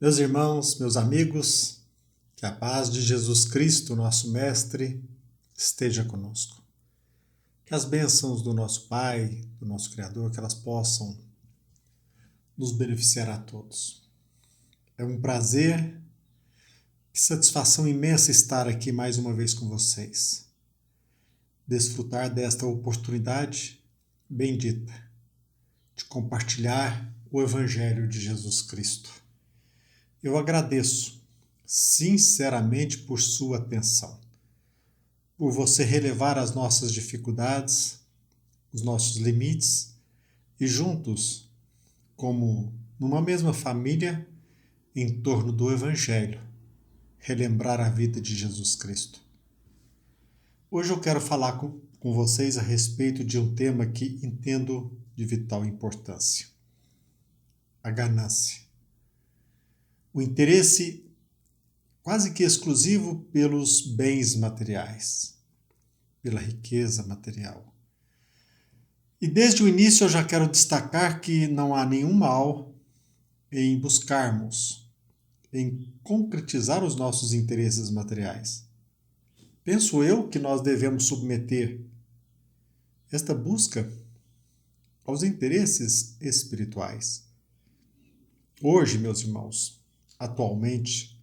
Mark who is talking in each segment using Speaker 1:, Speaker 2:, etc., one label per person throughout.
Speaker 1: Meus irmãos, meus amigos, que a paz de Jesus Cristo, nosso Mestre, esteja conosco. Que as bênçãos do nosso Pai, do nosso Criador, que elas possam nos beneficiar a todos. É um prazer e satisfação imensa estar aqui mais uma vez com vocês. Desfrutar desta oportunidade bendita de compartilhar o Evangelho de Jesus Cristo. Eu agradeço sinceramente por sua atenção, por você relevar as nossas dificuldades, os nossos limites e juntos, como numa mesma família, em torno do Evangelho, relembrar a vida de Jesus Cristo. Hoje eu quero falar com vocês a respeito de um tema que entendo de vital importância: a ganância. O interesse quase que exclusivo pelos bens materiais, pela riqueza material. E desde o início eu já quero destacar que não há nenhum mal em buscarmos, em concretizar os nossos interesses materiais. Penso eu que nós devemos submeter esta busca aos interesses espirituais. Hoje, meus irmãos, atualmente,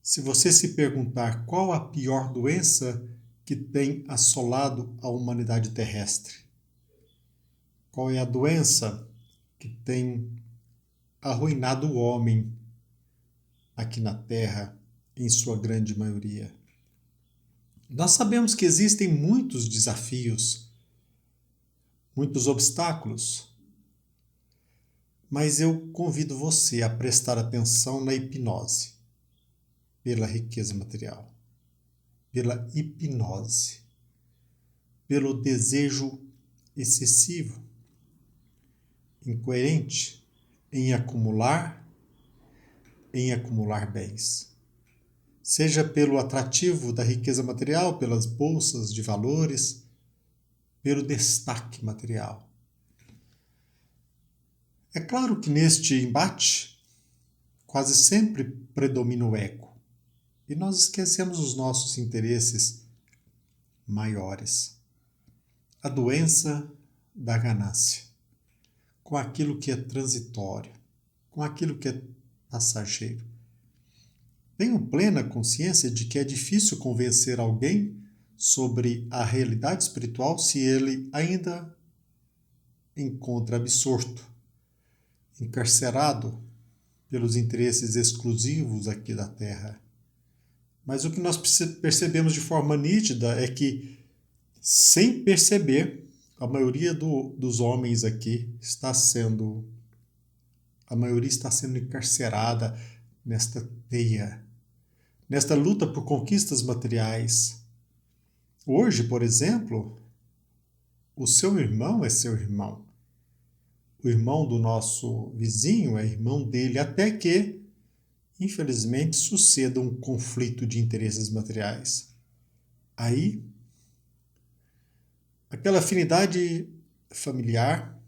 Speaker 1: se você se perguntar qual a pior doença que tem assolado a humanidade terrestre, qual é a doença que tem arruinado o homem aqui na Terra, em sua grande maioria? Nós sabemos que existem muitos desafios, muitos obstáculos, mas eu convido você a prestar atenção na hipnose pela riqueza material, pela hipnose, pelo desejo excessivo, incoerente em acumular bens. Seja pelo atrativo da riqueza material, pelas bolsas de valores, pelo destaque material. É claro que neste embate quase sempre predomina o ego e nós esquecemos os nossos interesses maiores. A doença da ganância, com aquilo que é transitório, com aquilo que é passageiro. Tenho plena consciência de que é difícil convencer alguém sobre a realidade espiritual se ele ainda encontra absorto, encarcerado pelos interesses exclusivos aqui da Terra. Mas o que nós percebemos de forma nítida é que, sem perceber, a maioria dos homens aqui a maioria está sendo encarcerada nesta teia, nesta luta por conquistas materiais. Hoje, por exemplo, o seu irmão é seu irmão. O irmão do nosso vizinho é irmão dele, até que, infelizmente, suceda um conflito de interesses materiais. Aí, aquela afinidade familiar,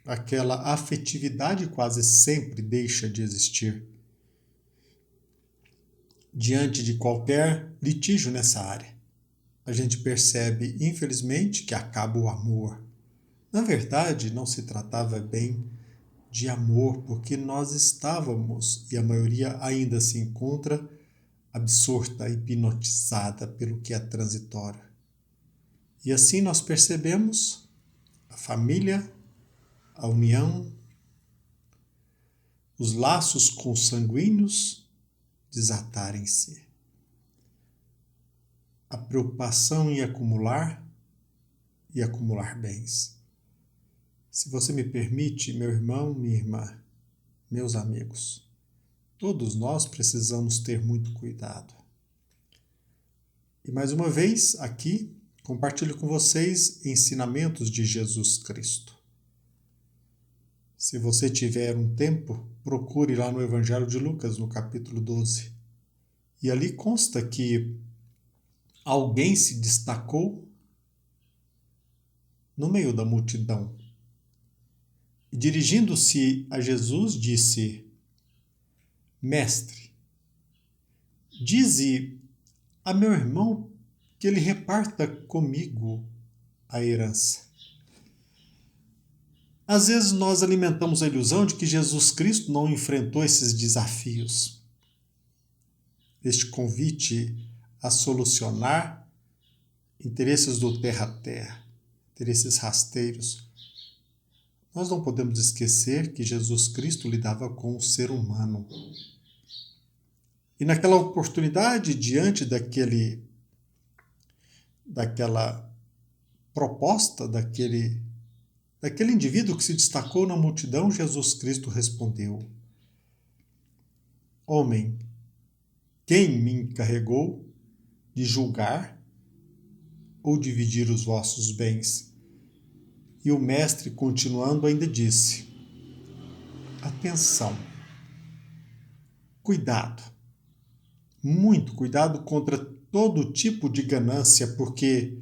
Speaker 1: aquela afetividade quase sempre deixa de existir diante de qualquer litígio nessa área. A gente percebe, infelizmente, que acaba o amor. Na verdade, não se tratava bem de amor, porque nós estávamos, e a maioria ainda se encontra, absorta, hipnotizada pelo que é transitório. E assim nós percebemos a família, a união, os laços consanguíneos desatarem-se. A preocupação em acumular e acumular bens. Se você me permite, meu irmão, minha irmã, meus amigos, todos nós precisamos ter muito cuidado. E mais uma vez, aqui, compartilho com vocês ensinamentos de Jesus Cristo. Se você tiver um tempo, procure lá no Evangelho de Lucas, no capítulo 12. E ali consta que alguém se destacou no meio da multidão. E dirigindo-se a Jesus, disse: Mestre, dize a meu irmão que ele reparta comigo a herança. Às vezes nós alimentamos a ilusão de que Jesus Cristo não enfrentou esses desafios. Este convite a solucionar interesses do terra a terra, interesses rasteiros. Nós não podemos esquecer que Jesus Cristo lidava com o ser humano. E naquela oportunidade, diante daquela proposta, daquele indivíduo que se destacou na multidão, Jesus Cristo respondeu: Homem, quem me encarregou de julgar ou dividir os vossos bens? E o mestre, continuando, ainda disse: Atenção, cuidado, muito cuidado contra todo tipo de ganância, porque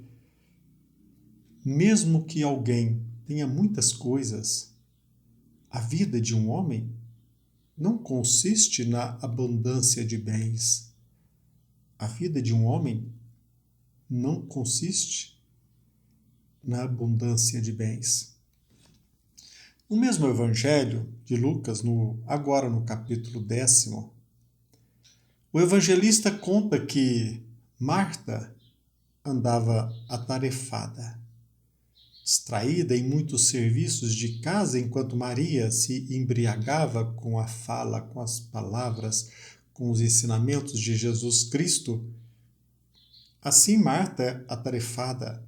Speaker 1: mesmo que alguém tenha muitas coisas, a vida de um homem não consiste na abundância de bens. A vida de um homem não consiste na abundância de bens. No mesmo Evangelho de Lucas, agora no capítulo 10, o evangelista conta que Marta andava atarefada, distraída em muitos serviços de casa, enquanto Maria se embriagava com a fala, com as palavras, com os ensinamentos de Jesus Cristo. Assim, Marta, atarefada,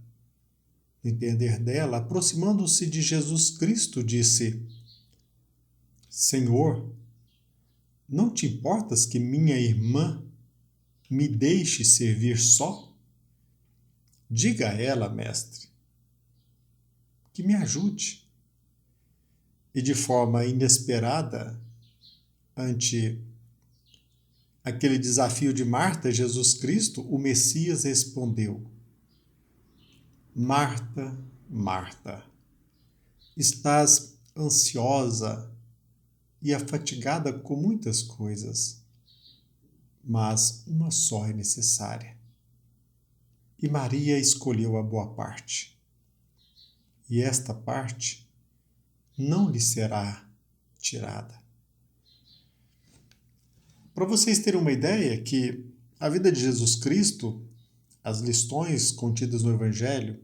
Speaker 1: no entender dela, aproximando-se de Jesus Cristo, disse: Senhor, não te importas que minha irmã me deixe servir só? Diga a ela, mestre, que me ajude. E de forma inesperada, ante aquele desafio de Marta, Jesus Cristo, o Messias respondeu: Marta, Marta, estás ansiosa e afatigada com muitas coisas, mas uma só é necessária. E Maria escolheu a boa parte, e esta parte não lhe será tirada. Para vocês terem uma ideia que a vida de Jesus Cristo, as lições contidas no Evangelho,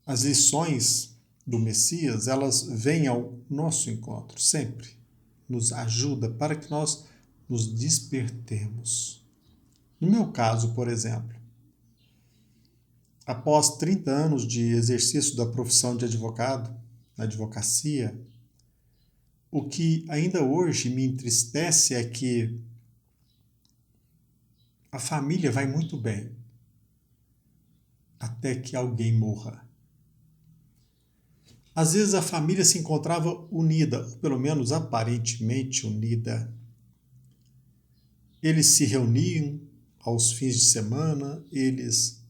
Speaker 1: as lições do Messias, elas vêm ao nosso encontro sempre, nos ajuda para que nós nos despertemos. No meu caso, por exemplo, após 30 anos de exercício da profissão de advogado, na advocacia, o que ainda hoje me entristece é que a família vai muito bem, até que alguém morra. Às vezes a família se encontrava unida, ou pelo menos aparentemente unida. Eles se reuniam aos fins de semana, eles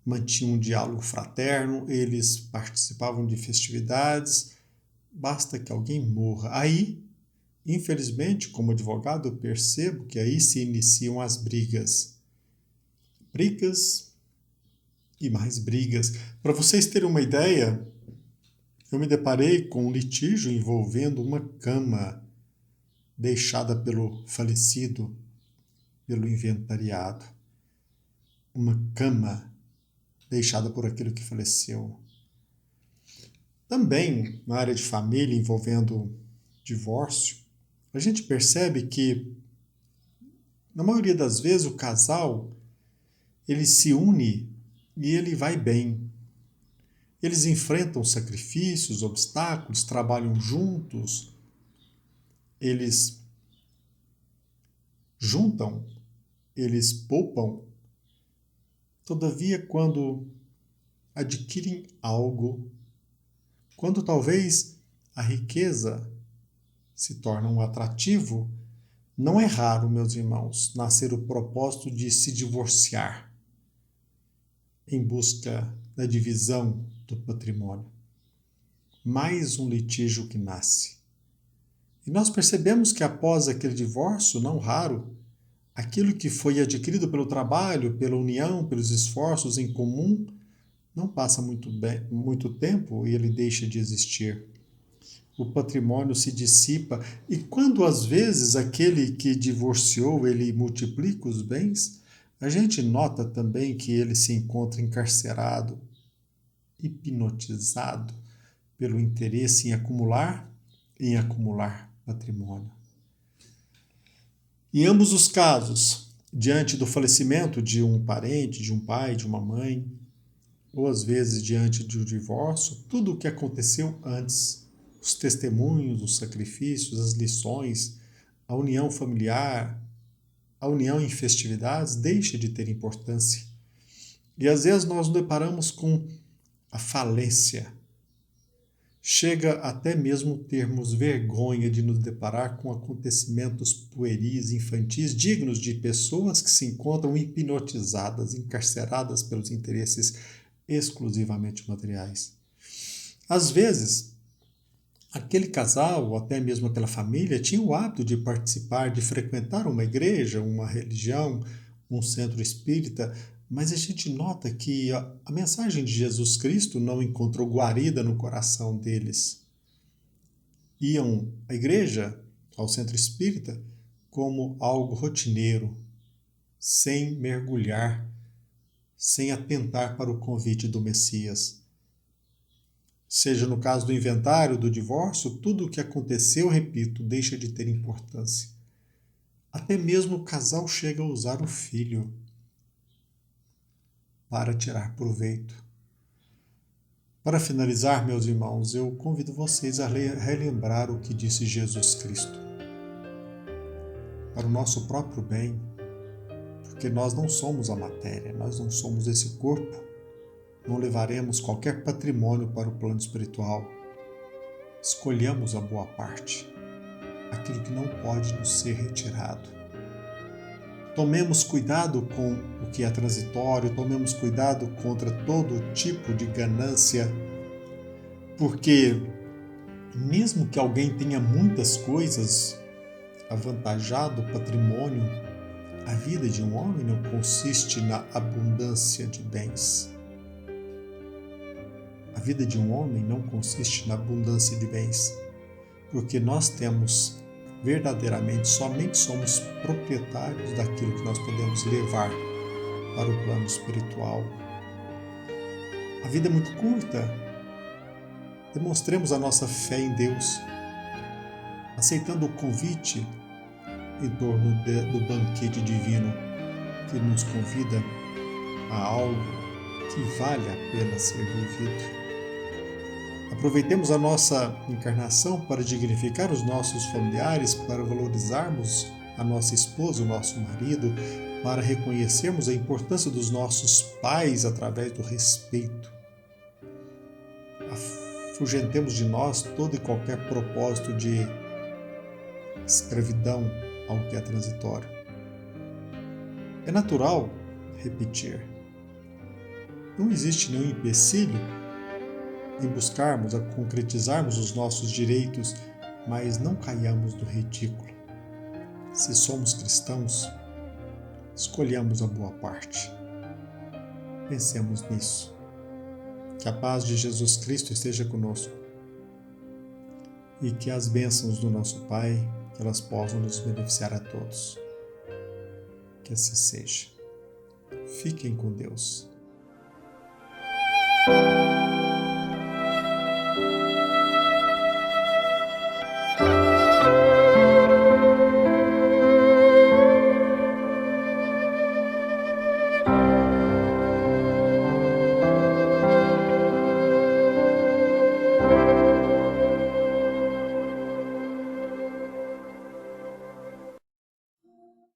Speaker 1: mantinham um diálogo fraterno, eles participavam de festividades, basta que alguém morra. Aí, infelizmente, como advogado, eu percebo que aí se iniciam as brigas. Brigas e mais brigas. Para vocês terem uma ideia, eu me deparei com um litígio envolvendo uma cama deixada pelo falecido, pelo inventariado. Uma cama deixada por aquele que faleceu. Também, na área de família, envolvendo divórcio, a gente percebe que, na maioria das vezes, o casal, ele se une e ele vai bem. Eles enfrentam sacrifícios, obstáculos, trabalham juntos, eles juntam, eles poupam. Todavia, quando adquirem algo, quando talvez a riqueza se torna um atrativo, não é raro, meus irmãos, nascer o propósito de se divorciar em busca da divisão do patrimônio. Mais um litígio que nasce. E nós percebemos que após aquele divórcio, não raro, aquilo que foi adquirido pelo trabalho, pela união, pelos esforços em comum, não passa muito tempo e ele deixa de existir. O patrimônio se dissipa e quando às vezes aquele que divorciou, ele multiplica os bens, a gente nota também que ele se encontra encarcerado, hipnotizado pelo interesse em acumular patrimônio. Em ambos os casos, diante do falecimento de um parente, de um pai, de uma mãe, ou às vezes diante de um divórcio, tudo o que aconteceu antes, os testemunhos, os sacrifícios, as lições, a união familiar, a união em festividades deixa de ter importância. E às vezes nós nos deparamos com a falência. Chega até mesmo termos vergonha de nos deparar com acontecimentos pueris, infantis, dignos de pessoas que se encontram hipnotizadas, encarceradas pelos interesses exclusivamente materiais. Às vezes, aquele casal, ou até mesmo aquela família, tinha o hábito de participar, de frequentar uma igreja, uma religião, um centro espírita, mas a gente nota que a mensagem de Jesus Cristo não encontrou guarida no coração deles. Iam à igreja, ao centro espírita, como algo rotineiro, sem mergulhar, sem atentar para o convite do Messias. Seja no caso do inventário, do divórcio, tudo o que aconteceu, repito, deixa de ter importância. Até mesmo o casal chega a usar o filho para tirar proveito. Para finalizar, meus irmãos, eu convido vocês a relembrar o que disse Jesus Cristo. Para o nosso próprio bem, porque nós não somos a matéria, nós não somos esse corpo, não levaremos qualquer patrimônio para o plano espiritual. Escolhamos a boa parte, aquilo que não pode nos ser retirado. Tomemos cuidado com o que é transitório, tomemos cuidado contra todo tipo de ganância, porque mesmo que alguém tenha muitas coisas, avantajado patrimônio, a vida de um homem não consiste na abundância de bens. A vida de um homem não consiste na abundância de bens, porque nós temos verdadeiramente, somente somos proprietários daquilo que nós podemos levar para o plano espiritual. A vida é muito curta. Demonstremos a nossa fé em Deus, aceitando o convite em torno do banquete divino que nos convida a algo que vale a pena ser vivido. Aproveitemos a nossa encarnação para dignificar os nossos familiares, para valorizarmos a nossa esposa, o nosso marido, para reconhecermos a importância dos nossos pais através do respeito. Afugentemos de nós todo e qualquer propósito de escravidão ao que é transitório. É natural repetir. Não existe nenhum empecilho em buscarmos, a concretizarmos os nossos direitos, mas não caiamos no ridículo. Se somos cristãos, escolhamos a boa parte. Pensemos nisso. Que a paz de Jesus Cristo esteja conosco e que as bênçãos do nosso Pai, que elas possam nos beneficiar a todos. Que assim seja. Fiquem com Deus.